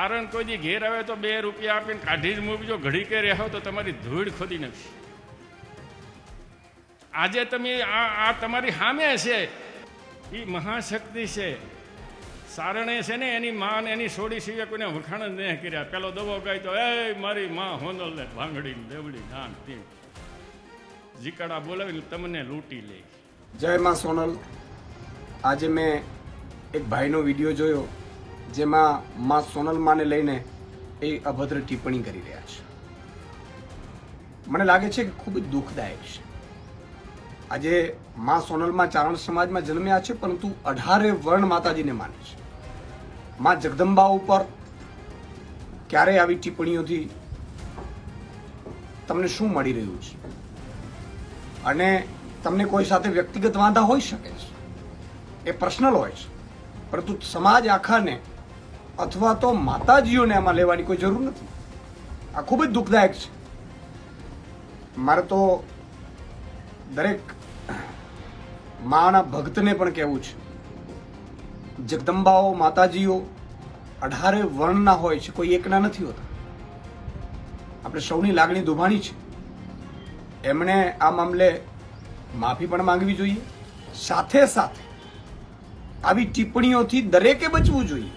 સારણ કોઈ દી ઘેર આવે તો 2 રૂપિયા આપીને કાઢી જ મૂકજો, ઘડી કે રહેવો તો તમારી ધૂળ ખોદી નાખશે. આજે તમે આ તમારી સામે છે, એ મહાશક્તિ છે. સારણે છે ને એની માં એની સોડી સિવાય કોઈને વખાણ જ નહીં કર્યા. પેલો દવો ગાય તો એ મારી માં હોનલ ને ભાંગડી દેવડી ધાન તીન જીકડા બોલાવીને તમને લૂંટી લે. જય માં સોનલ. આજે મેં એક ભાઈનો વિડીયો જોયો જેમાં માં સોનલ માને લઈને એ અભદ્ર ટિપ્પણી કરી રહ્યા છે. મને લાગે છે કે ખૂબ જ દુઃખદાયક છે. આજે માં સોનલમાં ચારણ સમાજમાં જન્મ્યા છે, પરંતુ 18 વર્ણ માતાજીને માને છે. માં જગદંબા ઉપર ક્યારે આવી ટિપ્પણીઓથી તમને શું મળી રહ્યું છે? અને તમને કોઈ સાથે વ્યક્તિગત વાંધા હોઈ શકે છે, એ પર્સનલ હોય છે, પરંતુ સમાજ આખાને અથવા તો માતાજીઓને આમાં લેવાની કોઈ જરૂર નથી. આ ખૂબ જ દુઃખદાયક છે. મારે તો દરેક માના ભક્તને પણ કહેવું છે, જગદંબાઓ માતાજીઓ 18 વર્ણના હોય છે, કોઈ એકના નથી હોતા. આપણે સૌની લાગણી દુભાણી છે. એમણે આ મામલે માફી પણ માંગવી જોઈએ. સાથે સાથે આવી ટિપ્પણીઓથી દરેકે બચવું જોઈએ.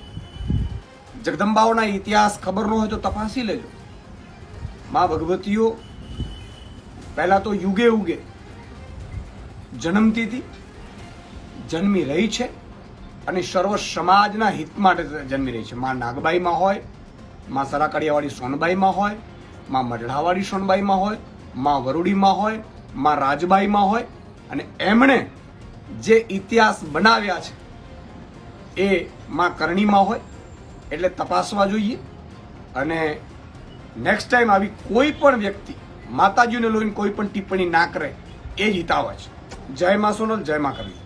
જગદંબાઓના ઇતિહાસ ખબર ન હોય તો તપાસી લેજો. મા ભગવતીઓ પહેલા તો યુગે ઉગે જન્મતી હતી, જન્મી રહી છે અને સર્વ સમાજના હિત માટે જન્મી રહી છે. માં નાગબાઈમાં હોય, માં સરાકડિયાવાળી સોનબાઈમાં હોય, માં મઢડાવાળી સોનબાઈમાં હોય, માં વરુડીમાં હોય, માં રાજબાઈમાં હોય, અને એમણે જે ઇતિહાસ બનાવ્યા છે એ માં કરણીમાં હોય. એટલે તપાસવા જોઈએ. અને નેક્સ્ટ ટાઈમ આવી કોઈ પણ વ્યક્તિ માતાજીને લઈને કોઈ પણ ટિપ્પણી ના કરે એ જ હિતાવ છે. જય માં સોનલ, જય માં કરણી.